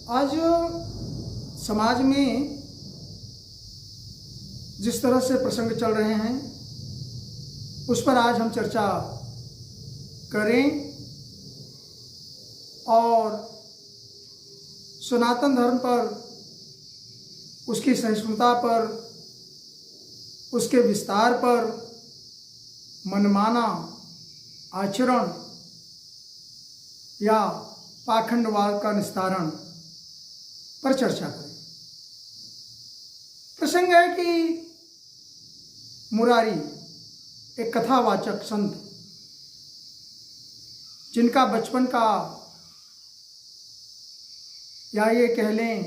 आज समाज में जिस तरह से प्रसंग चल रहे हैं उस पर आज हम चर्चा करें और सनातन धर्म पर, उसकी सहिष्णुता पर, उसके विस्तार पर, मनमाना आचरण या पाखंडवाद का निस्तारण पर चर्चा करें। प्रसंग है कि मुरारी एक कथावाचक संत, जिनका बचपन का या ये कह लें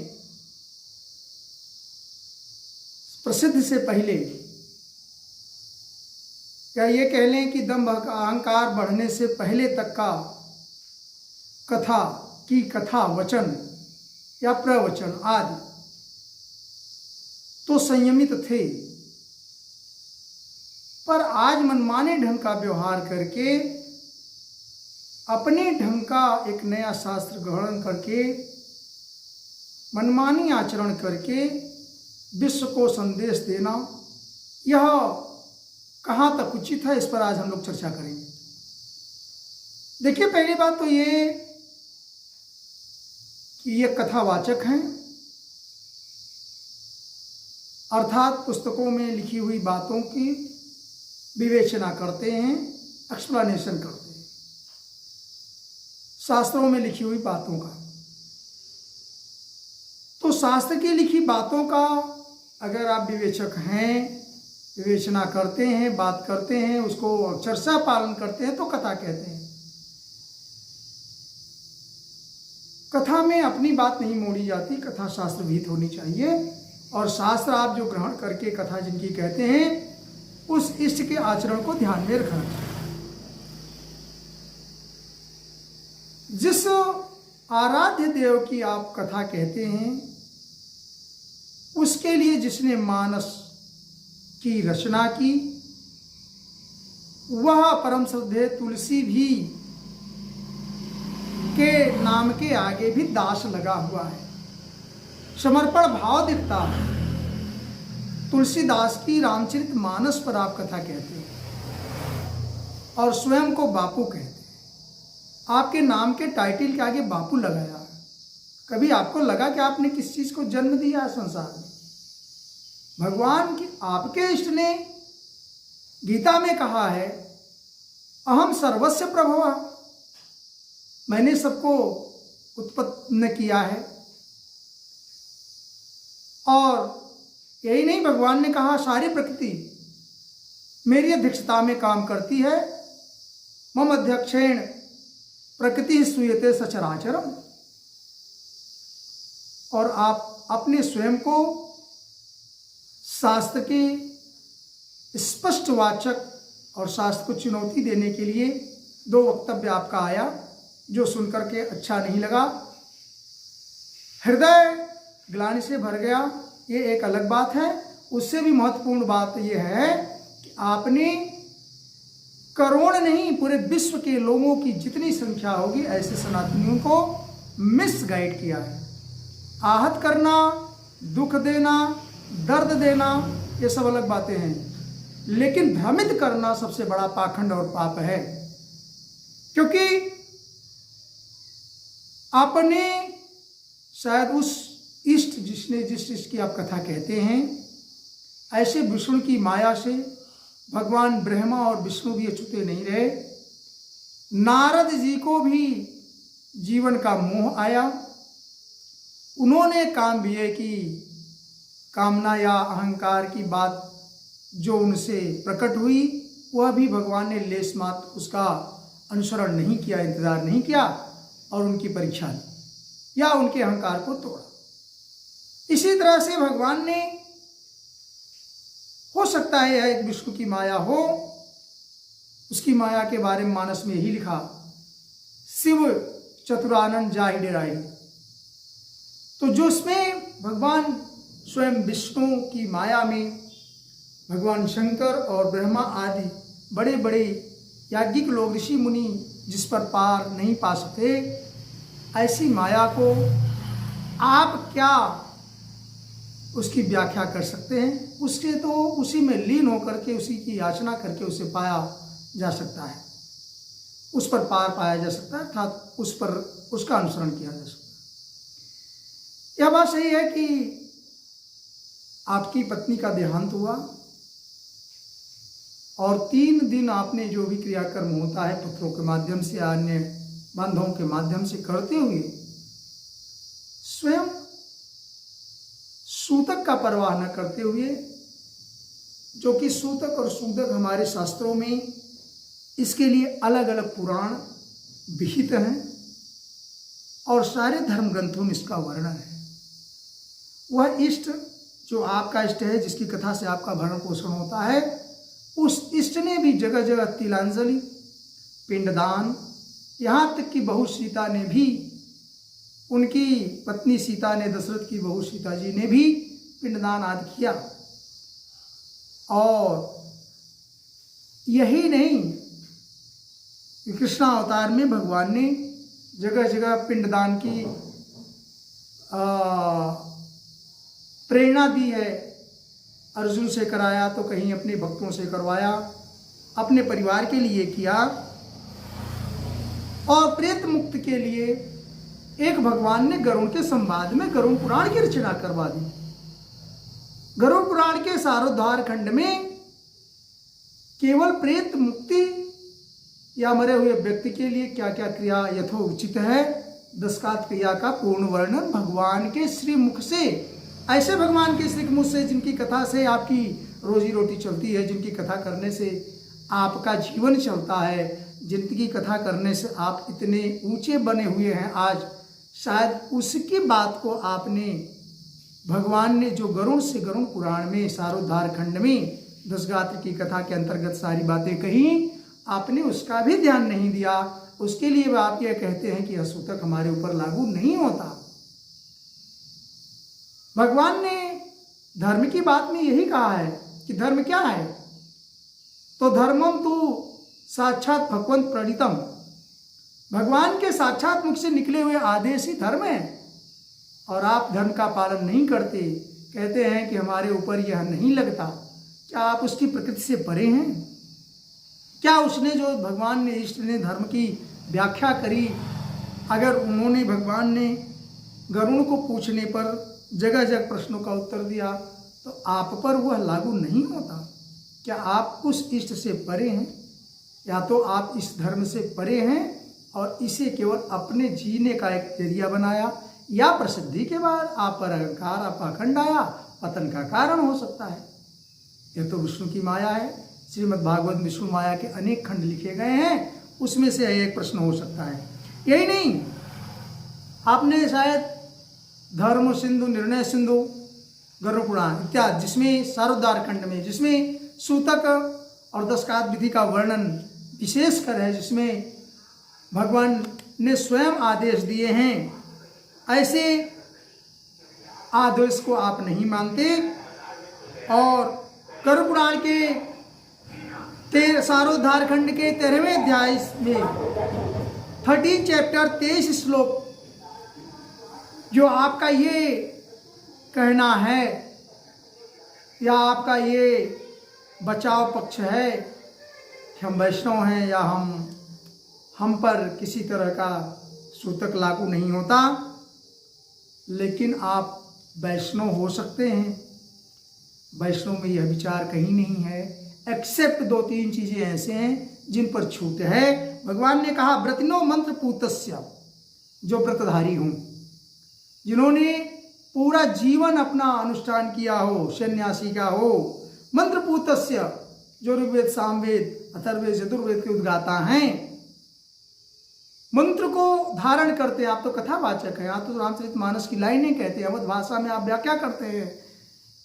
प्रसिद्ध से पहले या ये कह लें कि दंभ अहंकार बढ़ने से पहले तक का कथा वचन या प्रवचन आदि तो संयमित थे, पर आज मनमाने ढंग का व्यवहार करके अपने ढंग का एक नया शास्त्र ग्रहण करके मनमानी आचरण करके विश्व को संदेश देना, यह कहाँ तक उचित है, इस पर आज हम लोग चर्चा करेंगे। देखिए, पहली बात तो ये कि ये कथावाचक हैं, अर्थात पुस्तकों में लिखी हुई बातों की विवेचना करते हैं, एक्सप्लेनेशन करते हैं, शास्त्रों में लिखी हुई बातों का। तो शास्त्र की लिखी बातों का अगर आप विवेचक हैं, विवेचना करते हैं, बात करते हैं, उसको अक्षरशः पालन करते हैं तो कथा कहते हैं। कथा में अपनी बात नहीं मोड़ी जाती, कथा शास्त्र विहित होनी चाहिए और शास्त्र आप जो ग्रहण करके कथा जिनकी कहते हैं उस इष्ट के आचरण को ध्यान में रखना चाहिए। जिस आराध्य देव की आप कथा कहते हैं उसके लिए जिसने मानस की रचना की, वह परम श्रद्धेय तुलसी भी के नाम के आगे भी दास लगा हुआ है, समर्पण भाव दिखता है। तुलसीदास की रामचरित मानस पर आप कथा कहते हैं और स्वयं को बापू कहते हैं। आपके नाम के टाइटल के आगे बापू लगाया। कभी आपको लगा कि आपने किस चीज को जन्म दिया है संसार में? भगवान की आपके इष्ट ने गीता में कहा है, अहम सर्वस्य प्रभवा, मैंने सबको उत्पन्न किया है। और यही नहीं, भगवान ने कहा सारी प्रकृति मेरी अध्यक्षता में काम करती है, मम अध्यक्षेण प्रकृति सूयते सचराचरम। और आप अपने स्वयं को शास्त्र के स्पष्ट वाचक और शास्त्र को चुनौती देने के लिए दो वक्तव्य आपका आया जो सुनकर के अच्छा नहीं लगा, हृदय ग्लानि से भर गया, ये एक अलग बात है। उससे भी महत्वपूर्ण बात यह है कि आपने करोड़ नहीं पूरे विश्व के लोगों की जितनी संख्या होगी ऐसे सनातनियों को मिसगाइड किया है। आहत करना, दुख देना, दर्द देना, ये सब अलग बातें हैं, लेकिन भ्रमित करना सबसे बड़ा पाखंड और पाप है। क्योंकि आपने शायद उस इष्ट जिस इष्ट की आप कथा कहते हैं, ऐसे विष्णु की माया से भगवान ब्रह्मा और विष्णु भी अछूते नहीं रहे। नारद जी को भी जीवन का मोह आया, उन्होंने काम भी है कि कामना या अहंकार की बात जो उनसे प्रकट हुई वह भी भगवान ने लेस मात्र उसका अनुसरण नहीं किया, इंतजार नहीं किया और उनकी परीक्षा ली या उनके अहंकार को तोड़ा। इसी तरह से भगवान ने, हो सकता है यह एक विष्णु की माया हो, उसकी माया के बारे में मानस में ही लिखा, शिव चतुरानंद जाहि डेराहि। तो जो उसमें भगवान स्वयं विष्णु की माया में भगवान शंकर और ब्रह्मा आदि बड़े बड़े याज्ञिक लोग, ऋषि मुनि जिस पर पार नहीं पा सके, ऐसी माया को आप क्या उसकी व्याख्या कर सकते हैं? उसके तो उसी में लीन होकर के उसी की याचना करके उसे पाया जा सकता है, उस पर पार पाया जा सकता है, अर्थात उस पर उसका अनुसरण किया जा सकता है। यह बात सही है कि आपकी पत्नी का देहांत हुआ और 3 दिन आपने जो भी क्रियाकर्म होता है पुत्रों के माध्यम से, अन्य बांधवों के माध्यम से करते हुए स्वयं सूतक का परवाह न करते हुए, जो कि सूतक और सूदक हमारे शास्त्रों में इसके लिए अलग अलग पुराण विहित हैं और सारे धर्म ग्रंथों में इसका वर्णन है। वह इष्ट जो आपका इष्ट है, जिसकी कथा से आपका भरण पोषण होता है, उस इष्ट ने भी जगह जगह तिलांजलि, पिंडदान, यहाँ तक कि बहू सीता ने भी, उनकी पत्नी सीता ने, दशरथ की बहू सीता जी ने भी पिंडदान आदि किया। और यही नहीं, कृष्णा अवतार में भगवान ने जगह जगह पिंडदान की प्रेरणा दी है। अर्जुन से कराया तो कहीं अपने भक्तों से करवाया, अपने परिवार के लिए किया, और प्रेत मुक्त के लिए एक भगवान ने गरुड़ के संवाद में गरुड़ पुराण की रचना करवा दी। गरुड़ पुराण के सारोद्धार खंड में केवल प्रेत मुक्ति या मरे हुए व्यक्ति के लिए क्या क्या क्रिया यथोचित है, 10 क्रिया का पूर्ण वर्णन भगवान के श्री मुख से, ऐसे भगवान के श्री मुख से जिनकी कथा से आपकी रोजी रोटी चलती है, जिनकी कथा करने से आपका जीवन चलता है, जिनकी कथा करने से आप इतने ऊंचे बने हुए हैं आज, शायद उसकी बात को आपने, भगवान ने जो गरुड़ से गरुड़ पुराण में सारोद्धार खंड में 10 गात्र की कथा के अंतर्गत सारी बातें कही, आपने उसका भी ध्यान नहीं दिया। उसके लिए आप यह कहते हैं कि यह सूतक हमारे ऊपर लागू नहीं होता। भगवान ने धर्म की बात में यही कहा है कि धर्म क्या है, तो धर्मम तो साक्षात भगवंत प्रणीतम, भगवान के साक्षात मुख से निकले हुए आदेश ही धर्म है। और आप धर्म का पालन नहीं करते, कहते हैं कि हमारे ऊपर यह नहीं लगता। क्या आप उसकी प्रकृति से परे हैं? क्या उसने जो भगवान ने, इष्ट ने धर्म की व्याख्या करी, अगर उन्होंने, भगवान ने गरुड़ को पूछने पर जगह जगह प्रश्नों का उत्तर दिया, तो आप पर वह लागू नहीं होता? क्या आप उस इष्ट से परे हैं? या तो आप इस धर्म से परे हैं और इसे केवल अपने जीने का एक जरिया बनाया, या प्रसिद्धि के बाद आप पर अहंकार, आप पाखंड आया, पतन का कारण हो सकता है। यह तो विष्णु की माया है। श्रीमद् भागवत विष्णु माया के अनेक खंड लिखे गए हैं, उसमें से एक प्रश्न हो सकता है। यही नहीं, आपने शायद धर्म सिंधु, निर्णय सिंधु, गरुड़ पुराण इत्यादि, जिसमें सारोद्धार खंड में, जिसमें सूतक और 10 विधि का वर्णन विशेषकर है, जिसमें भगवान ने स्वयं आदेश दिए हैं, ऐसे आदेश को आप नहीं मानते। और गरुड़ पुराण के सारोद्धार खंड के 13वें अध्याय में 13 चैप्टर 23 श्लोक, जो आपका ये कहना है या आपका ये बचाव पक्ष है कि हम वैष्णव हैं या हम पर किसी तरह का सूतक लागू नहीं होता, लेकिन आप वैष्णव हो सकते हैं। वैष्णव में यह विचार कहीं नहीं है, एक्सेप्ट 2-3 चीजें ऐसे हैं जिन पर छूट है। भगवान ने कहा व्रतिनो मंत्र पूतस्य, जो व्रतधारी हों, जिन्होंने पूरा जीवन अपना अनुष्ठान किया हो, सन्यासी का हो। मंत्र पूतस्य, जो ऋग्वेद, सामवेद, अथर्ववेद, चतुर्वेद के उद्गाता हैं, मंत्र को धारण करते। आप तो कथावाचक हैं, आप तो रामचरितमानस की लाइनें कहते हैं, अवध भाषा में आप व्याख्या करते हैं,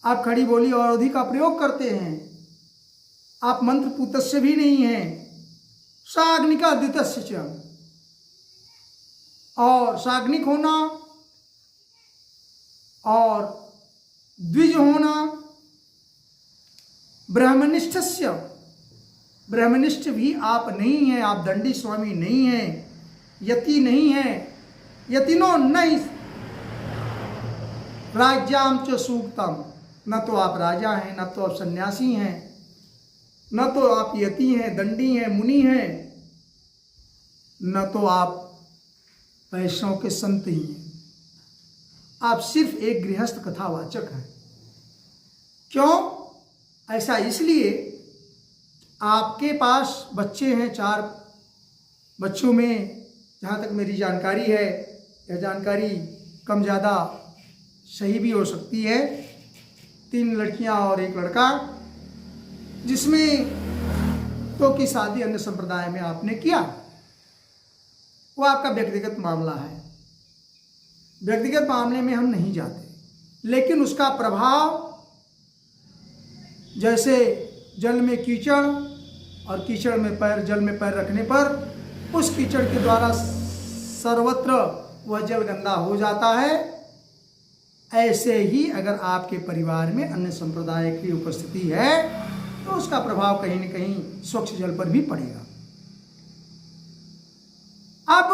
आप खड़ी बोली और अवधि का प्रयोग करते हैं। आप मंत्र पूतस्य भी नहीं हैं। साग्निका द्वितस्य च, और साग्निक होना और द्विज होना, ब्रह्मनिष्ठस्य, ब्रह्मनिष्ठ भी आप नहीं हैं, आप दंडी स्वामी नहीं हैं, यति नहीं है। यतिनो नहीं राज्याम च सूक्तम, न तो आप राजा हैं, न तो आप सन्यासी हैं, न तो आप यति हैं, दंडी हैं, मुनि हैं, न तो आप वैष्णव के संत ही हैं। आप सिर्फ एक गृहस्थ कथावाचक हैं। क्यों ऐसा? इसलिए आपके पास बच्चे हैं 4 बच्चों में, जहाँ तक मेरी जानकारी है, यह जानकारी कम ज़्यादा सही भी हो सकती है, 3 लड़कियाँ और 1 लड़का, जिसमें 2 की शादी अन्य संप्रदाय में आपने किया। वो आपका व्यक्तिगत मामला है, व्यक्तिगत मामले में हम नहीं जाते, लेकिन उसका प्रभाव जैसे जल में कीचड़ और कीचड़ में पैर, जल में पैर रखने पर उस कीचड़ के द्वारा सर्वत्र वह जल गंदा हो जाता है, ऐसे ही अगर आपके परिवार में अन्य संप्रदाय की उपस्थिति है तो उसका प्रभाव कहीं न कहीं स्वच्छ जल पर भी पड़ेगा। अब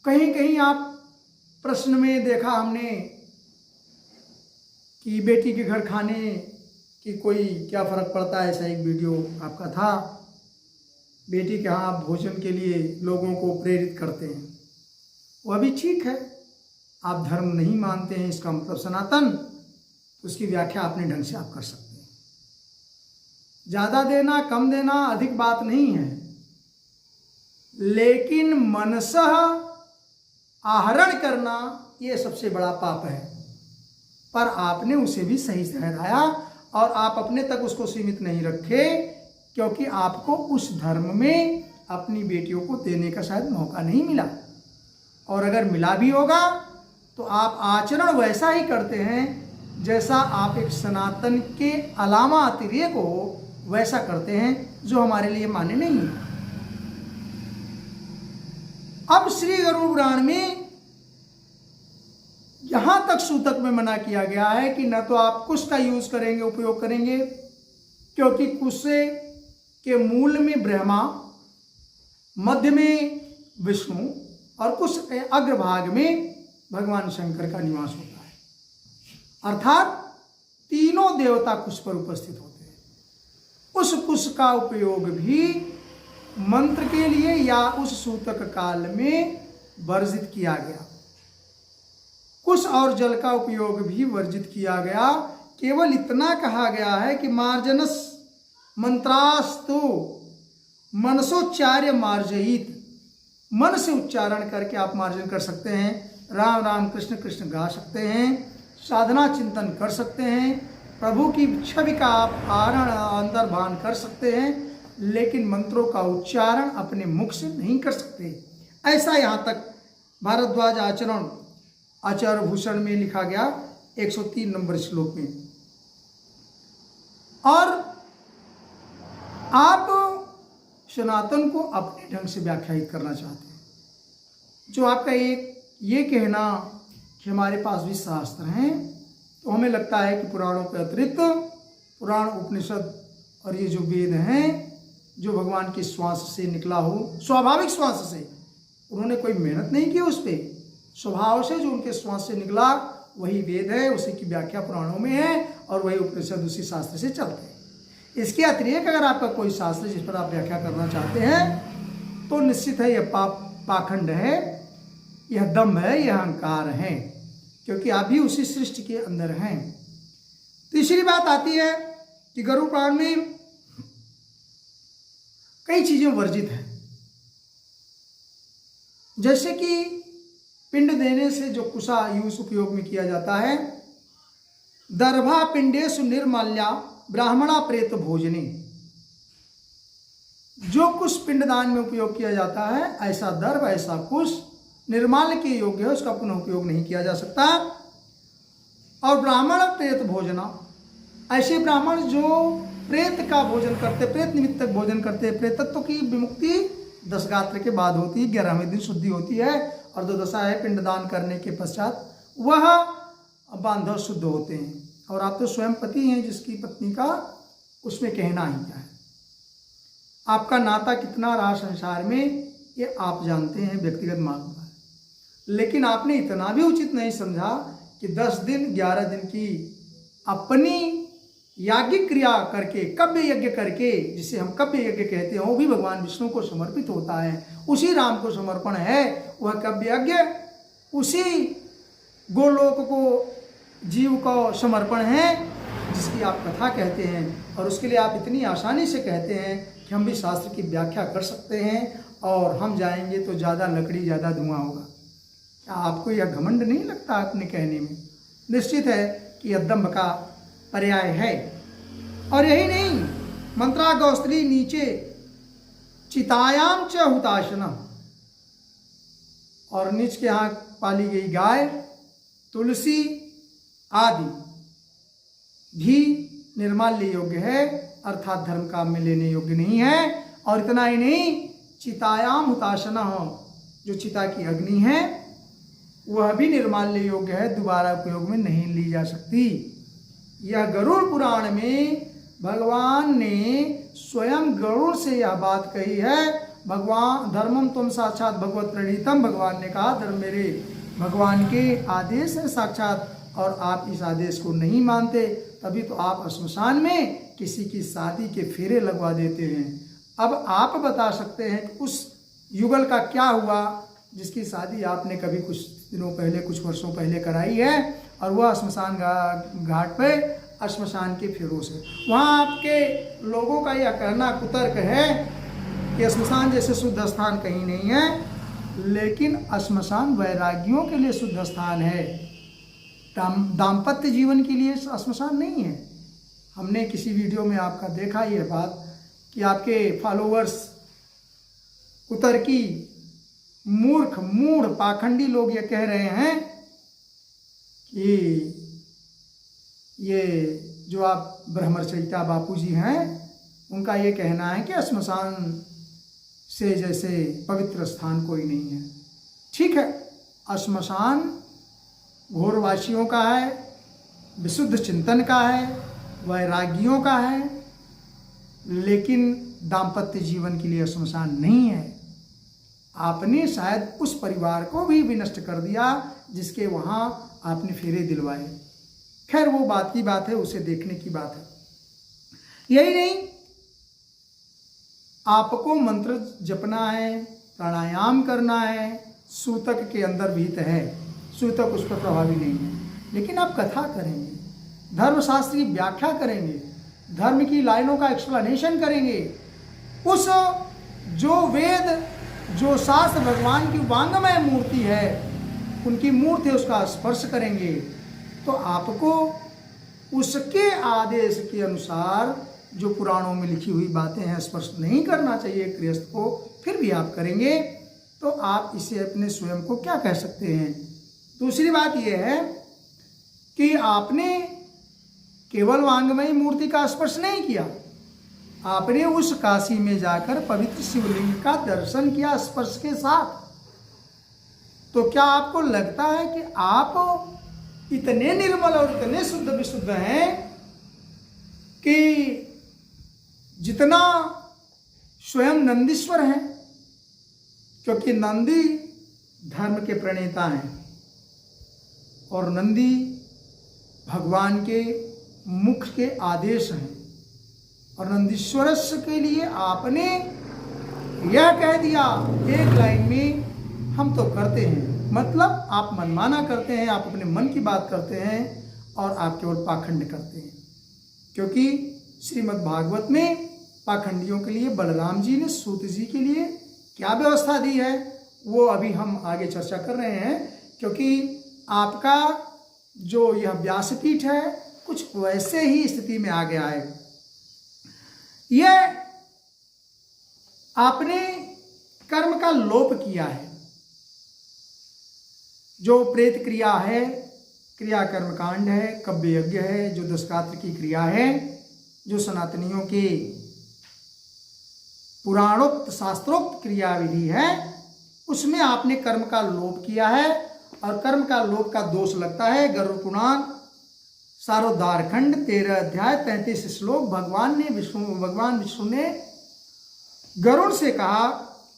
कहीं कहीं आप प्रश्न में देखा हमने कि बेटी के घर खाने कि कोई क्या फ़र्क पड़ता है, ऐसा एक वीडियो आपका था। बेटी के यहाँ भोजन के लिए लोगों को प्रेरित करते हैं, वह भी ठीक है। आप धर्म नहीं मानते हैं, इसका मतलब सनातन, तो उसकी व्याख्या अपने ढंग से आप कर सकते हैं। ज़्यादा देना कम देना अधिक बात नहीं है, लेकिन मनसः आहरण करना ये सबसे बड़ा पाप है। पर आपने उसे भी सही ठहराया और आप अपने तक उसको सीमित नहीं रखे, क्योंकि आपको उस धर्म में अपनी बेटियों को देने का शायद मौका नहीं मिला, और अगर मिला भी होगा तो आप आचरण वैसा ही करते हैं जैसा आप एक सनातन के अलावा अतिरेक हो वैसा करते हैं, जो हमारे लिए मान्य नहीं है। अब श्री गरुड़ पुराण में यहां तक सूतक में मना किया गया है कि न तो आप कुश का यूज करेंगे, उपयोग करेंगे, क्योंकि कुश के मूल में ब्रह्मा, मध्य में विष्णु और कुश के अग्रभाग में भगवान शंकर का निवास होता है। अर्थात तीनों देवता कुश पर उपस्थित होते हैं। उस कुश का उपयोग भी मंत्र के लिए या उस सूतक काल में वर्जित किया गया। कुश और जल का उपयोग भी वर्जित किया गया। केवल इतना कहा गया है कि मार्जनस मंत्रास्तु मनसोच्चार्य मार्जयित, मन से उच्चारण करके आप मार्जन कर सकते हैं। राम राम कृष्ण कृष्ण गा सकते हैं, साधना चिंतन कर सकते हैं, प्रभु की छवि का आप आरण अंदर भान कर सकते हैं, लेकिन मंत्रों का उच्चारण अपने मुख से नहीं कर सकते। ऐसा यहाँ तक भारद्वाज आचरण आचार्य भूषण में लिखा गया 103 नंबर श्लोक में। और आप सनातन को अपने ढंग से व्याख्यायित करना चाहते हैं। जो आपका एक ये कहना कि हमारे पास भी शास्त्र हैं, तो हमें लगता है कि पुराणों के अतिरिक्त पुराण, उपनिषद और ये जो वेद हैं, जो भगवान की श्वास से निकला हो, स्वाभाविक श्वास से, उन्होंने कोई मेहनत नहीं की उस पर, स्वभाव से जो उनके श्वास से निकला वही वेद है, उसी की व्याख्या पुराणों में है और वही उपनिषद उसी शास्त्र से चलते हैं। इसके अतिरिक्त अगर आपका कोई शास्त्र जिस पर आप व्याख्या करना चाहते हैं तो निश्चित है यह पाखंड है, यह दम्भ है, यह अहंकार है, क्योंकि आप भी उसी सृष्टि के अंदर हैं। तीसरी बात आती है कि गरुड़ पुराण में कई चीजें वर्जित हैं, जैसे कि पिंड देने से जो कुशा यूज उपयोग में किया जाता है, दर्भा पिंडेषु निर्माल्या ब्राह्मणा प्रेत भोजने, जो कुश पिंडदान में उपयोग किया जाता है, ऐसा दर्भ, ऐसा कुश निर्माल्य के योग्य है, उसका पुनः उपयोग नहीं किया जा सकता। और ब्राह्मण प्रेत भोजना, ऐसे ब्राह्मण जो प्रेत का भोजन करते, प्रेत निमित्तक भोजन करते, प्रेतत्व की विमुक्ति 10 गात्र के बाद होती है, 11वें दिन शुद्धि होती है, और 2 दशा है पिंडदान करने के पश्चात वह बांधव शुद्ध होते हैं। और आप तो स्वयं पति हैं, जिसकी पत्नी का उसमें कहना ही क्या है। आपका नाता कितना रहा संसार में ये आप जानते हैं, व्यक्तिगत मामला है, लेकिन आपने इतना भी उचित नहीं समझा कि 10 दिन 11 दिन की अपनी याज्ञिक क्रिया करके, कव्य यज्ञ करके, जिसे हम कव्य यज्ञ कहते हैं, वो भी भगवान विष्णु को समर्पित होता है। उसी राम को समर्पण है वह कव्य यज्ञ, उसी गोलोक को जीव को समर्पण है जिसकी आप कथा कहते हैं। और उसके लिए आप इतनी आसानी से कहते हैं कि हम भी शास्त्र की व्याख्या कर सकते हैं और हम जाएंगे तो ज़्यादा लकड़ी ज़्यादा धुआं होगा। क्या आपको यह घमंड नहीं लगता अपने कहने में? निश्चित है कि यह दंभ का पर्याय है। और यही नहीं, मंत्रा गौस्त्री नीचे चितायाम च हुताशना, और नीच के यहाँ पाली गई गाय, तुलसी आदि भी निर्माल्य योग्य है, अर्थात धर्म काम में लेने योग्य नहीं है। और इतना ही नहीं, चितायाम हुताशना, जो चिता की अग्नि है वह भी निर्माल्य योग्य है, दोबारा उपयोग में नहीं ली जा सकती। यह गरुड़ पुराण में भगवान ने स्वयं गरुड़ से यह बात कही है। भगवान धर्मम तुम साक्षात भगवत प्रणीतम, भगवान ने कहा धर्म मेरे भगवान के आदेश है साक्षात, और आप इस आदेश को नहीं मानते, तभी तो आप श्मशान में किसी की शादी के फेरे लगवा देते हैं। अब आप बता सकते हैं कि उस युगल का क्या हुआ जिसकी शादी आपने कभी कुछ दिनों पहले, कुछ वर्षों पहले कराई है, और वह श्मशान घाट पे श्मशान के फेरों से। वहाँ आपके लोगों का यह कहना कुतर्क है कि श्मशान जैसे शुद्ध स्थान कहीं नहीं है, लेकिन श्मशान वैरागियों के लिए शुद्ध स्थान है, दाम्पत्य जीवन के लिए श्मशान नहीं है। हमने किसी वीडियो में आपका देखा यह बात कि आपके फॉलोअर्स कुतर्की, मूर्ख, मूढ़, पाखंडी लोग ये कह रहे हैं कि ये जो आप ब्रह्मचर्या बापू जी हैं, उनका ये कहना है कि श्मशान से जैसे पवित्र स्थान कोई नहीं है। ठीक है, श्मशान घोरवासियों का है, विशुद्ध चिंतन का है, वैरागियों का है, लेकिन दाम्पत्य जीवन के लिए श्मशान नहीं है। आपने शायद उस परिवार को भी विनष्ट कर दिया जिसके वहाँ आपने फेरे दिलवाए। खैर वो बात की बात है, उसे देखने की बात है। यही नहीं, आपको मंत्र जपना है, प्राणायाम करना है, सूतक के अंदर भीत है, सूतक उस पर प्रभावी नहीं है, लेकिन आप कथा करेंगे, धर्मशास्त्र की व्याख्या करेंगे, धर्म की लाइनों का एक्सप्लेनेशन करेंगे, उस जो वेद, जो शास्त्र भगवान की वांगमय मूर्ति है, उनकी मूर्ति, उसका स्पर्श करेंगे, तो आपको उसके आदेश के अनुसार जो पुराणों में लिखी हुई बातें हैं स्पर्श नहीं करना चाहिए गृहस्थ को, फिर भी आप करेंगे, तो आप इसे अपने स्वयं को क्या कह सकते हैं? दूसरी बात यह है कि आपने केवल वांगमयी मूर्ति का स्पर्श नहीं किया, आपने उस काशी में जाकर पवित्र शिवलिंग का दर्शन किया स्पर्श के साथ। तो क्या आपको लगता है कि आप इतने निर्मल और इतने शुद्ध विशुद्ध हैं कि जितना स्वयं नंदीश्वर हैं? क्योंकि नंदी धर्म के प्रणेता हैं और नंदी भगवान के मुख के आदेश हैं, और नंदीश्वरस्य के लिए आपने यह कह दिया एक लाइन में, हम तो करते हैं, मतलब आप मनमाना करते हैं, आप अपने मन की बात करते हैं और आप केवल पाखंड करते हैं। क्योंकि श्रीमद् भागवत में पाखंडियों के लिए बलराम जी ने सूत जी के लिए क्या व्यवस्था दी है वो अभी हम आगे चर्चा कर रहे हैं, क्योंकि आपका जो यह व्यासपीठ है कुछ वैसे ही स्थिति में आ गया है। यह आपने कर्म का लोप किया है। जो प्रेत क्रिया है, क्रिया कर्म कांड है, कव्य यज्ञ है, जो दशकात्र की क्रिया है, जो सनातनियों के पुराणोक्त शास्त्रोक्त क्रिया विधि है, उसमें आपने कर्म का लोप किया है। और कर्म का लोप का दोष लगता है गरुड़ पुराण सारोद्धार खंड 13 अध्याय 35 श्लोक। भगवान विष्णु ने गरुड़ से कहा,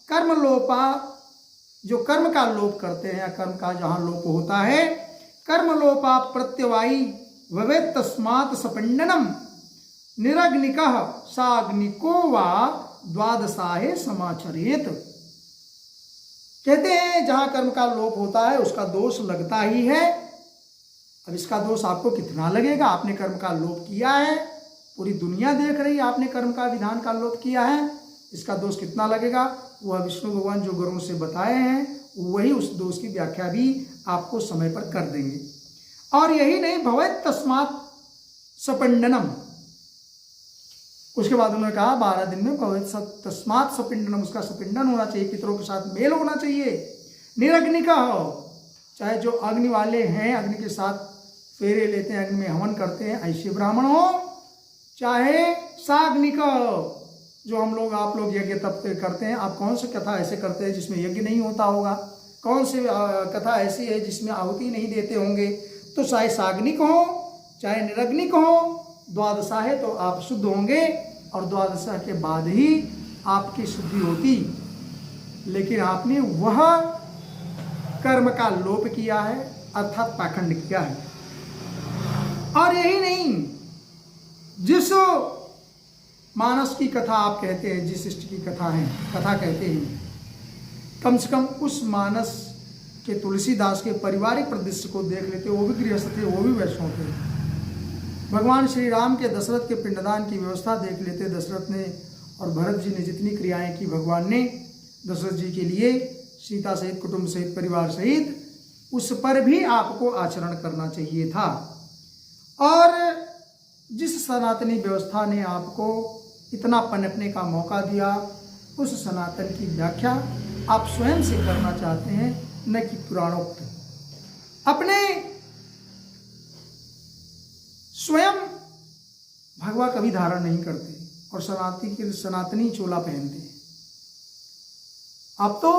कर्म लोपा, जो कर्म का लोप करते हैं, कर्म का जहाँ लोप होता है, कर्मलोपा प्रत्यवायी भवेत् तस्मात् सपिंडनम निरग्निकः साग्निको वा द्वादशाहे समाचरेत। कहते हैं जहां कर्म का लोप होता है उसका दोष लगता ही है। अब इसका दोष आपको कितना लगेगा? आपने कर्म का लोप किया है, पूरी दुनिया देख रही है आपने कर्म का विधान का लोप किया है, इसका दोष कितना लगेगा? वह विष्णु भगवान जो गुरुओं से बताए हैं वही उस दोष की व्याख्या भी आपको समय पर कर देंगे। और यही नहीं, भवेत् तस्मात् सपिंडनम, उसके बाद उन्होंने कहा 12 दिन में भवेत् तस्मात् सपिंडनम, उसका सपिंडन होना चाहिए, पितरों के साथ मेल होना चाहिए। निरग्नि का हो, चाहे जो अग्नि वाले हैं अग्नि के साथ फेरे लेते हैं, अग्नि में हवन करते हैं, ऐसे ब्राह्मण हो, चाहे साग्नि का हो, जो हम लोग आप लोग यज्ञ तप करते हैं। आप कौन सी कथा ऐसे करते हैं जिसमें यज्ञ नहीं होता होगा? कौन सी कथा ऐसी है जिसमें आहुति नहीं देते होंगे? तो चाहे साग्निक हो चाहे निरग्निक हो, द्वादशा है तो आप शुद्ध होंगे और द्वादशा के बाद ही आपकी शुद्धि होती। लेकिन आपने वह कर्म का लोप किया है, अर्थात पाखंड किया है। और यही नहीं, जिस मानस की कथा आप कहते हैं, जिस इष्ट की कथा है, कथा कहते हैं, कम से कम उस मानस के तुलसीदास के पारिवारिक परिदृश्य को देख लेते। वो भी गृहस्थ थे, वो भी वैष्णव थे। भगवान श्री राम के दशरथ के पिंडदान की व्यवस्था देख लेते। दशरथ ने और भरत जी ने जितनी क्रियाएं की भगवान ने दशरथ जी के लिए, सीता सहित कुटुंब सहित परिवार सहित, उस पर भी आपको आचरण करना चाहिए था। और जिस सनातनी व्यवस्था ने आपको इतना पनपने का मौका दिया, उस सनातन की व्याख्या आप स्वयं से करना चाहते हैं, न कि पुराणोक्त। अपने स्वयं भगवा कभी धारण नहीं करते और सनातनी चोला पहनते हैं। आप तो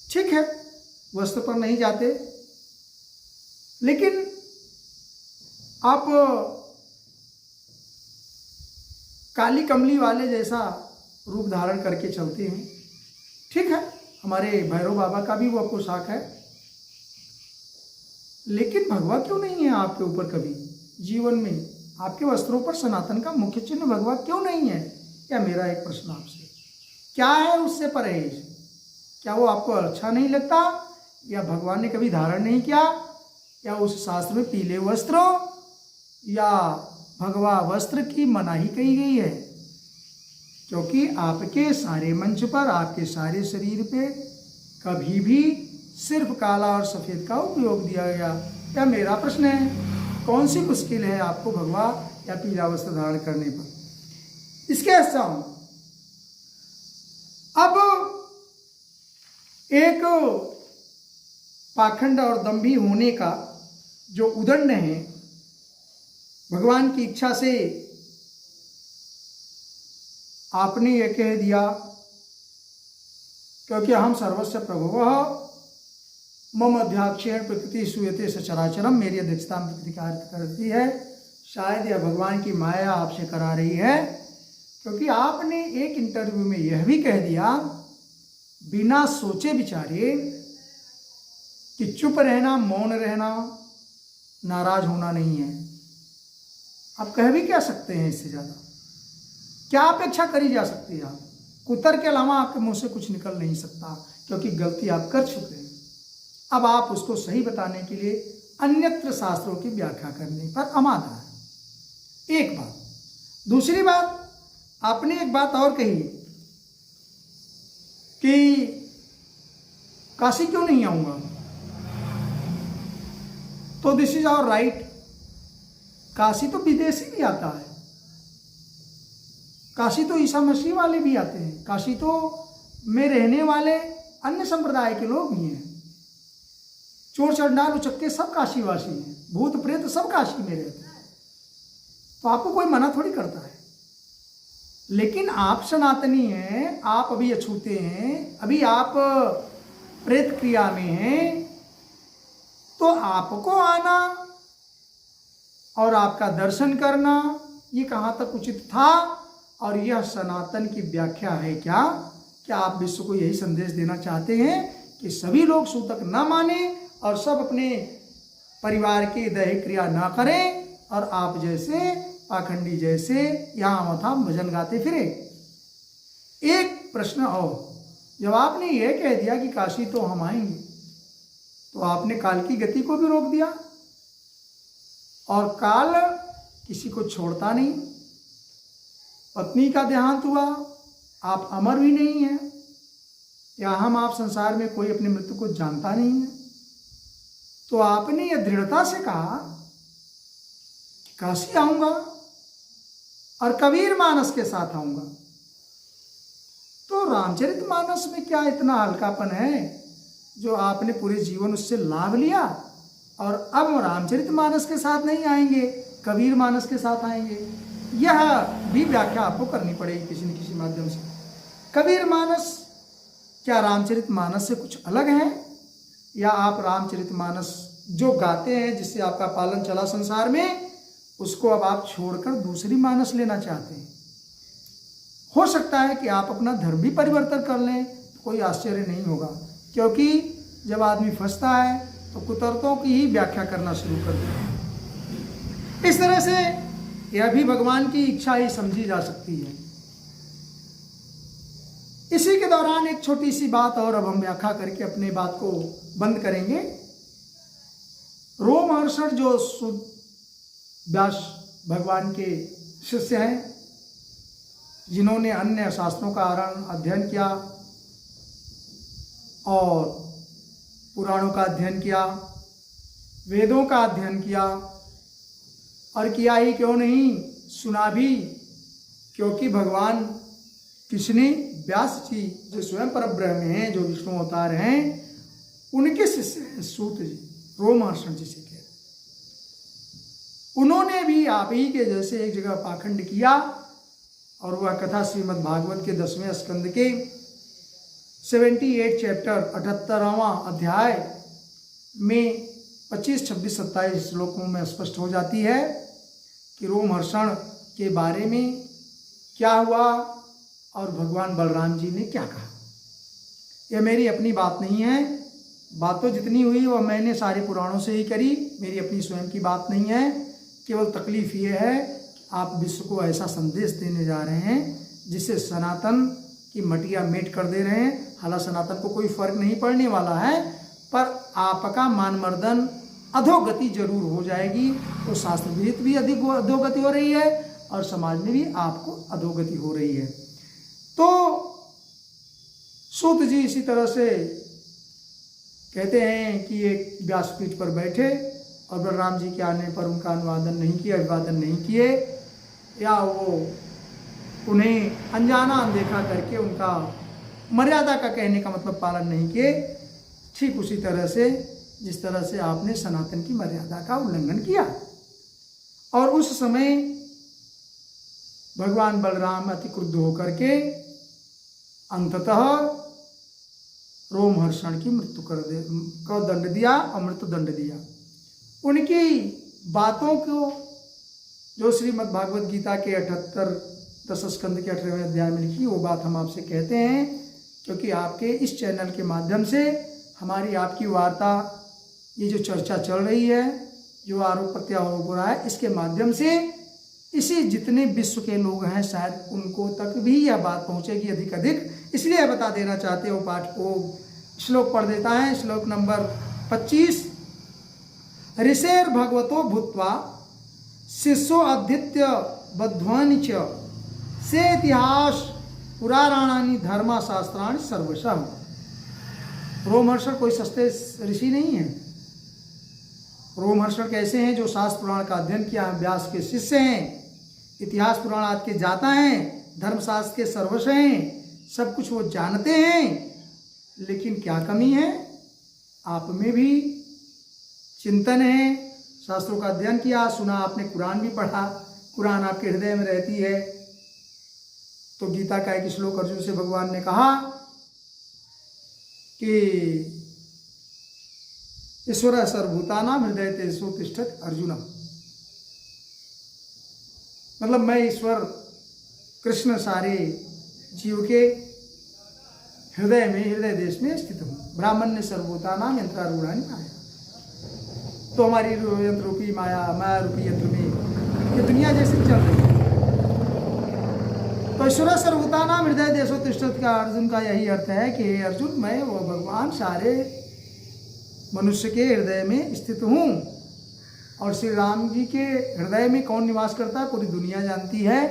ठीक है वस्त्र पर नहीं जाते, लेकिन आप काली कमली वाले जैसा रूप धारण करके चलते हैं। ठीक है, हमारे भैरव बाबा का भी वो पोशाक है, लेकिन भगवा क्यों नहीं है आपके ऊपर? कभी जीवन में आपके वस्त्रों पर सनातन का मुख्य चिन्ह भगवा क्यों नहीं है? या मेरा एक प्रश्न आपसे, क्या है उससे परहेज? क्या वो आपको अच्छा नहीं लगता, या भगवान ने कभी धारण नहीं किया, या उस शास्त्र में पीले वस्त्रों या भगवा वस्त्र की मनाही कही गई है? क्योंकि आपके सारे मंच पर, आपके सारे शरीर पे कभी भी सिर्फ काला और सफ़ेद का उपयोग दिया गया। या मेरा प्रश्न है, कौन सी मुश्किल है आपको भगवा या पीला वस्त्र धारण करने पर? इसके साथ अब एक पाखंड और दंभी होने का जो उदंड है, भगवान की इच्छा से आपने ये कह दिया क्योंकि हम सर्वस्व प्रभुः मम अध्याक्षेण प्रकृति सूयते सचराचरम, मेरी अध्यक्षता में प्रकृति कार्य करती है। शायद यह भगवान की माया आपसे करा रही है, क्योंकि आपने एक इंटरव्यू में यह भी कह दिया बिना सोचे विचारे कि चुप रहना, मौन रहना, नाराज होना नहीं है। आप कह भी क्या सकते हैं? इससे ज़्यादा क्या अपेक्षा करी जा सकती है? आप कुतर के अलावा आपके मुंह से कुछ निकल नहीं सकता, क्योंकि गलती आप कर चुके हैं। अब आप उसको सही बताने के लिए अन्यत्र शास्त्रों की व्याख्या करने पर आमादा है। एक बात। दूसरी बात, आपने एक बात और कही कि काशी क्यों नहीं आऊंगा, तो this is our right. Kashi तो विदेशी भी आता है, काशी तो ईसा मसीह वाले भी आते हैं, काशी तो में रहने वाले अन्य संप्रदाय के लोग भी हैं। चोर चंडाल उचक्के सब काशीवासी हैं, भूत प्रेत सब काशी में रहते हैं। तो आपको कोई मना थोड़ी करता है। लेकिन आप सनातनी हैं, आप अभी अछूते हैं, अभी आप प्रेत क्रिया में हैं, तो आपको आना और आपका दर्शन करना ये कहाँ तक उचित था? और यह सनातन की व्याख्या है क्या आप विश्व को यही संदेश देना चाहते हैं कि सभी लोग सूतक न माने और सब अपने परिवार की दैहिक क्रिया ना करें और आप जैसे पाखंडी जैसे यहाँ वहाँ भजन गाते फिरे। एक प्रश्न और, जब आपने ये कह दिया कि काशी तो हम आएंगे, तो आपने काल की गति को भी रोक दिया, और काल किसी को छोड़ता नहीं। पत्नी का देहांत हुआ, आप अमर भी नहीं हैं, या हम आप संसार में कोई अपनी मृत्यु को जानता नहीं है, तो आपने यह दृढ़ता से कहा कि काशी आऊंगा और कबीर मानस के साथ आऊंगा। तो रामचरितमानस में क्या इतना हल्कापन है जो आपने पूरे जीवन उससे लाभ लिया, और अब रामचरितमानस के साथ नहीं आएंगे, कबीर मानस के साथ आएंगे? यह भी व्याख्या आपको करनी पड़ेगी किसी न किसी माध्यम से। कबीर मानस क्या रामचरितमानस से कुछ अलग है, या आप रामचरितमानस जो गाते हैं जिससे आपका पालन चला संसार में, उसको अब आप छोड़कर दूसरी मानस लेना चाहते हैं? हो सकता है कि आप अपना धर्म भी परिवर्तन कर लें, तो कोई आश्चर्य नहीं होगा, क्योंकि जब आदमी फंसता है तो कुतर्कों की ही व्याख्या करना शुरू कर देता है। इस तरह से यह भी भगवान की इच्छा ही समझी जा सकती है। इसी के दौरान एक छोटी सी बात और अब हम व्याख्या करके अपने बात को बंद करेंगे। रोमहर्षण जो व्यास भगवान के शिष्य हैं, जिन्होंने अन्य शास्त्रों का अध्ययन किया और पुराणों का अध्ययन किया, वेदों का अध्ययन किया, और किया ही क्यों नहीं, सुना भी, क्योंकि भगवान किसने, व्यास जी जो स्वयं परब्रह्म हैं, जो विष्णु अवतार हैं, उनके शिष्य हैं सूत जी, रोमहर्षण जी से कहते। उन्होंने भी आप ही के जैसे एक जगह पाखंड किया, और वह कथा श्रीमद् भागवत के 10वें स्कंद के 78 चैप्टर 78वां अध्याय में 25, 26, 27 श्लोकों में स्पष्ट हो जाती है कि रोमहर्षण के बारे में क्या हुआ और भगवान बलराम जी ने क्या कहा। यह मेरी अपनी बात नहीं है, बात तो जितनी हुई वह मैंने सारे पुराणों से ही करी, मेरी अपनी स्वयं की बात नहीं है। केवल तकलीफ ये है आप विश्व को ऐसा संदेश देने जा रहे हैं जिससे सनातन की मटिया मेट कर दे रहे हैं। हालांकि सनातन को कोई फर्क नहीं पड़ने वाला है, पर आपका मानमर्दन अधोगति जरूर हो जाएगी। तो शास्त्र विहित भी अधिक अधोगति हो रही है और समाज में भी आपको अधोगति हो रही है। तो सूत जी इसी तरह से कहते हैं कि एक व्यासपीठ पर बैठे और बलराम जी के आने पर उनका अनुवादन नहीं किया, अभिवादन नहीं किए, या वो उन्हें अनजाना अनदेखा करके उनका मर्यादा का कहने का मतलब पालन नहीं किए। ठीक उसी तरह से जिस तरह से आपने सनातन की मर्यादा का उल्लंघन किया। और उस समय भगवान बलराम अति क्रुद्ध होकर के अंततः रोमहर्षण की मृत्यु का दंड दिया, अमृत दंड दिया। उनकी बातों को जो श्रीमद् भागवत गीता के 10 स्कंद के 18वें अध्याय में लिखी, वो बात हम आपसे कहते हैं, क्योंकि आपके इस चैनल के माध्यम से हमारी आपकी वार्ता, ये जो चर्चा चल रही है, जो आरोप प्रत्यारोप हो रहा है, इसके माध्यम से इसी जितने विश्व के लोग हैं शायद उनको तक भी यह बात पहुंचेगी अधिक अधिक। इसलिए बता देना चाहते हो, पाठ को श्लोक पढ़ देता है। श्लोक नंबर 25, ऋषेर भगवतो भूत्वा शिष्यो अध्यत्य बध्वानि च से इतिहास पुराणानि धर्मशास्त्राणि सर्वशः। रोमहर्षण कोई सस्ते ऋषि नहीं है। रोमहर्षण कैसे हैं? जो शास्त्र पुराण का अध्ययन किया है, व्यास के शिष्य हैं, इतिहास पुराण आदि के जाता हैं, धर्मशास्त्र के सर्वस्व हैं, सब कुछ वो जानते हैं। लेकिन क्या कमी है? आप में भी चिंतन है, शास्त्रों का अध्ययन किया, सुना आपने, कुरान भी पढ़ा, कुरान आपके हृदय में रहती है। तो गीता का एक श्लोक अर्जुन से भगवान ने कहा कि ईश्वर सर्वभूतानां हृदय तेषु तिष्ठति अर्जुन, मतलब मैं ईश्वर कृष्ण सारे जीव के हृदय में, हृदय देश में स्थित हूँ। ब्राह्मण्य सर्वभूतानां यंत्रारूढ़ानि माया, तो हमारी यंत्र रूपी माया रूपी यंत्र में ये दुनिया जैसे चल रही है। तो ईश्वर सर्वभूतानां हृदय देशो तिष्ठति का अर्जुन का यही अर्थ है कि हे अर्जुन, मैं वो भगवान सारे मनुष्य के हृदय में स्थित हूँ। और श्री राम जी के हृदय में कौन निवास करता है पूरी दुनिया जानती है,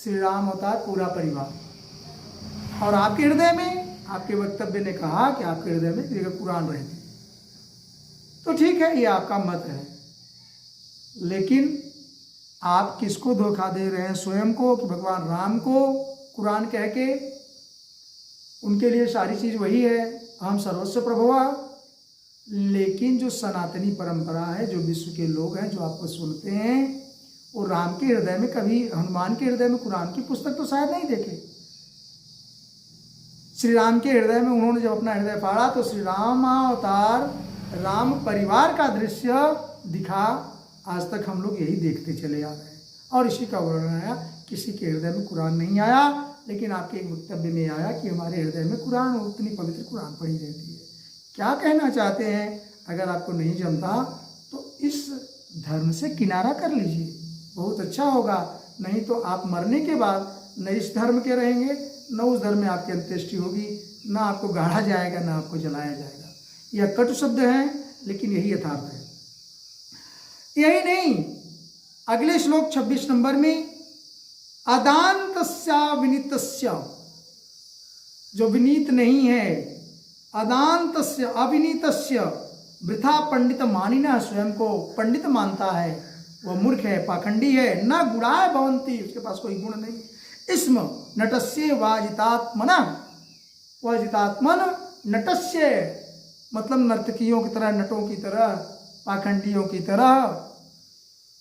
श्री राम अवतार पूरा परिवार। और आपके हृदय में, आपके वक्तव्य ने कहा कि आपके हृदय में एक कुरान रहती, तो ठीक है, ये आपका मत है। लेकिन आप किसको धोखा दे रहे हैं? स्वयं को कि भगवान राम को कुरान कह के? उनके लिए सारी चीज वही है, हम सर्वस्व प्रभुआ। लेकिन जो सनातनी परंपरा है, जो विश्व के लोग हैं जो आपको सुनते हैं, वो राम के हृदय में, कभी हनुमान के हृदय में कुरान की पुस्तक तो शायद नहीं देखे। श्री राम के हृदय में उन्होंने जब अपना हृदय फाड़ा तो श्री राम अवतार, राम परिवार का दृश्य दिखा। आज तक हम लोग यही देखते चले आ रहे हैं और इसी का वर्णन आया। किसी के हृदय में कुरान नहीं आया, लेकिन आपके एक वक्तव्य में आया कि हमारे हृदय में कुरान, उतनी पवित्र कुरान पढ़ी रहती है। क्या कहना चाहते हैं? अगर आपको नहीं जमता तो इस धर्म से किनारा कर लीजिए, बहुत अच्छा होगा। नहीं तो आप मरने के बाद न इस धर्म के रहेंगे, न उस धर्म में आपकी अंत्येष्टि होगी, न आपको गाड़ा जाएगा, न आपको जलाया जाएगा। यह कटु शब्द है, लेकिन यही यथार्थ है। यही नहीं, अगले श्लोक 26 नंबर में अदान्तस्य विनीतस्य, जो विनीत नहीं है, अदान्तस्य अविनीतस्य वृथा पंडित मानिना, स्वयं को पंडित मानता है, वह मूर्ख है, पाखंडी है। न गुणाय भवन्ति, उसके पास कोई गुण नहीं। इसम नटस्य वाजितात्मना, वाजितात्मन नटस्य, मतलब नर्तकियों की तरह, नटों की तरह, पाखंडियों की तरह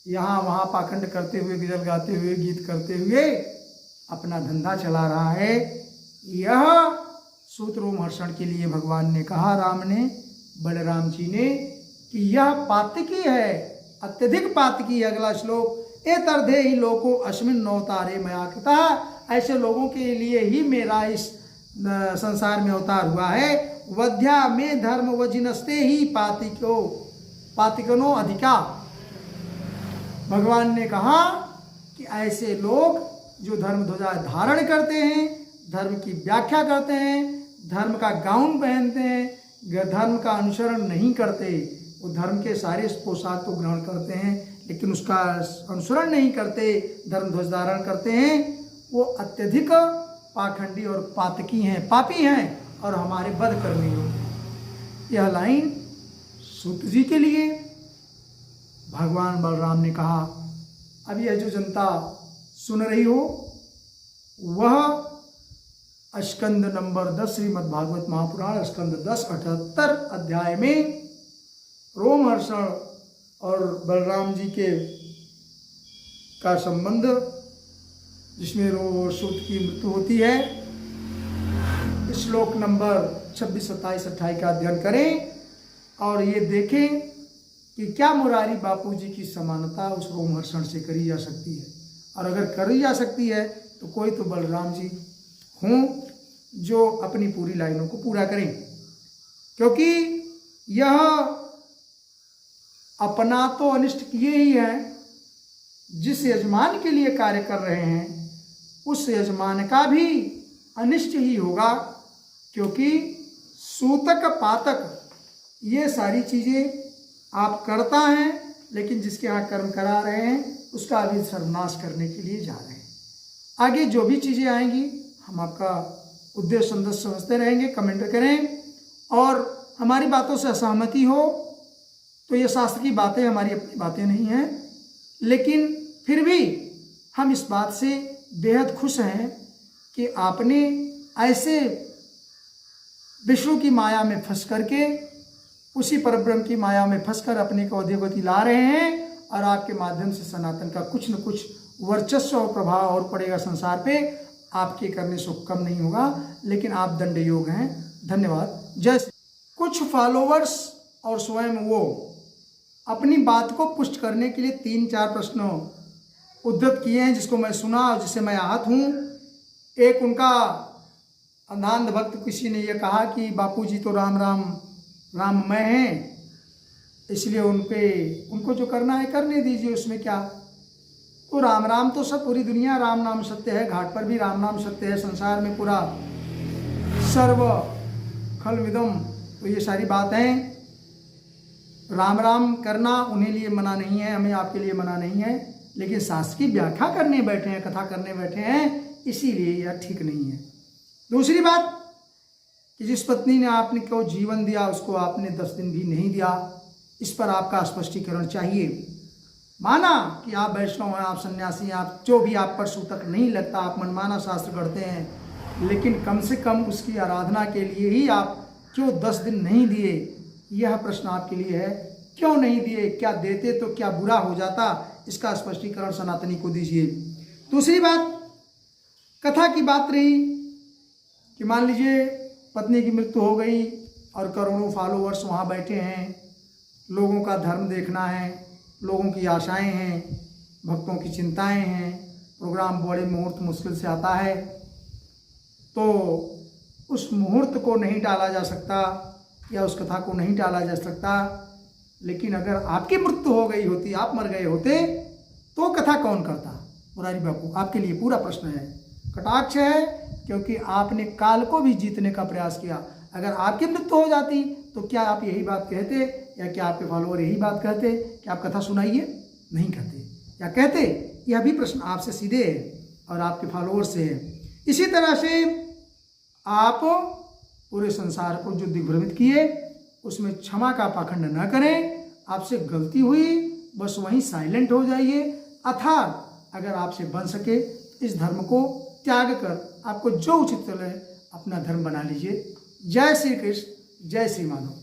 यहाँ वहाँ पाखंड करते हुए, गजल गाते हुए, गीत करते हुए अपना धंधा चला रहा है। यह सूत्रोमहर्षण के लिए भगवान ने कहा, राम ने, बलराम जी ने, कि यह पातकी है, अत्यधिक पातकी है। अगला श्लोक, ए तरधे ही लोको अस्मिन नवतारे मया कृता, ऐसे लोगों के लिए ही मेरा इस संसार में अवतार हुआ है। वध्या में धर्म वजिनस्ते ही पातिकनो अधिका। भगवान ने कहा कि ऐसे लोग जो धर्म ध्वजा धारण करते हैं, धर्म की व्याख्या करते हैं, धर्म का गाउन पहनते हैं, धर्म का अनुसरण नहीं करते, वो धर्म के सारे पोशाक को ग्रहण करते हैं लेकिन उसका अनुसरण नहीं करते, धर्म ध्वज धारण करते हैं, वो अत्यधिक पाखंडी और पातकी हैं, पापी हैं और हमारे बदकर्मी लोग हैं। यह लाइन सूत जी के लिए भगवान बलराम ने कहा। अब यह जो जनता सुन रही हो, वह स्कंद नंबर 10 श्रीमद् भागवत महापुराण स्कंद 10 78 अध्याय में रोमहर्षण और बलराम जी के का संबंध, जिसमें सूत की मृत्यु होती है, श्लोक नंबर 26, 27, 28 का अध्ययन करें और ये देखें कि क्या मुरारी बापू जी की समानता उस रोमहर्षण से करी जा सकती है। और अगर करी जा सकती है तो कोई तो बलराम जी हों जो अपनी पूरी लाइनों को पूरा करें, क्योंकि यह अपना तो अनिष्ट किए ही हैं, जिस यजमान के लिए कार्य कर रहे हैं उस यजमान का भी अनिष्ट ही होगा, क्योंकि सूतक पातक ये सारी चीज़ें आप करता हैं, लेकिन जिसके यहाँ कर्म करा रहे हैं उसका अभी सर्वनाश करने के लिए जा रहे हैं। आगे जो भी चीज़ें आएंगी हम आपका उद्देश्य समझते रहेंगे। कमेंट करें और हमारी बातों से असहमति हो तो ये शास्त्र की बातें हमारी अपनी बातें नहीं हैं, लेकिन फिर भी हम इस बात से बेहद खुश हैं कि आपने ऐसे विष्णु की माया में फंस करके, उसी परब्रह्म की माया में फंसकर अपने को अधोगति ला रहे हैं और आपके माध्यम से सनातन का कुछ न कुछ वर्चस्व और प्रभाव और पड़ेगा संसार पे। आपके करने से कम नहीं होगा, लेकिन आप दंड योग हैं। धन्यवाद। जैसे कुछ फॉलोवर्स और स्वयं वो अपनी बात को पुष्ट करने के लिए 3-4 प्रश्न उद्धत किए हैं, जिसको मैं सुना और जिससे मैं आहत हूँ। एक उनका अंधांध भक्त किसी ने यह कहा कि बापूजी तो राम राम राममय हैं, इसलिए उनको जो करना है करने दीजिए, उसमें क्या। तो राम राम तो सब पूरी दुनिया राम नाम सत्य है, घाट पर भी राम नाम सत्य है, संसार में पूरा सर्व खलविदम, तो ये सारी बातें राम राम करना उन्हें लिए मना नहीं है, हमें आपके लिए मना नहीं है, लेकिन शास्त्र की व्याख्या करने बैठे हैं, कथा करने बैठे हैं, इसीलिए यह ठीक नहीं है। दूसरी बात कि जिस पत्नी ने आपने को जीवन दिया उसको आपने 10 दिन भी नहीं दिया, इस पर आपका स्पष्टीकरण चाहिए। माना कि आप वैष्णव हैं, आप सन्यासी हैं, आप जो भी आप पर सूतक नहीं लगता, आप मनमाना शास्त्र करते हैं, लेकिन कम से कम उसकी आराधना के लिए ही आप क्यों 10 दिन नहीं दिए, यह प्रश्न आपके लिए है। क्यों नहीं दिए, क्या देते तो क्या बुरा हो जाता, इसका स्पष्टीकरण सनातनी को दीजिए। दूसरी बात, कथा की बात रही कि मान लीजिए पत्नी की मृत्यु हो गई और करोड़ों फॉलोअर्स वहाँ बैठे हैं, लोगों का धर्म देखना है, लोगों की आशाएं हैं, भक्तों की चिंताएं हैं, प्रोग्राम बड़े मुहूर्त मुश्किल से आता है, तो उस मुहूर्त को नहीं टाला जा सकता या उस कथा को नहीं टाला जा सकता। लेकिन अगर आपकी मृत्यु हो गई होती, आप मर गए होते, तो कथा कौन करता? मुरारी बापू, आपके लिए पूरा प्रश्न है, कटाक्ष है, क्योंकि आपने काल को भी जीतने का प्रयास किया। अगर आपकी मृत्यु हो जाती तो क्या आप यही बात कहते, या क्या आपके फॉलोअर यही बात कहते कि आप कथा सुनाइए? नहीं कहते। या कहते? यह भी प्रश्न आपसे सीधे है और आपके फॉलोअर से है। इसी तरह से आप पूरे संसार को जो दिग्भ्रमित किए उसमें क्षमा का पाखंड न करें। आपसे गलती हुई बस वहीं साइलेंट हो जाइए, अर्थात अगर आपसे बन सके इस धर्म को त्याग कर आपको जो उचित लगे अपना धर्म बना लीजिए। जय श्री कृष्ण, जय श्री माधव।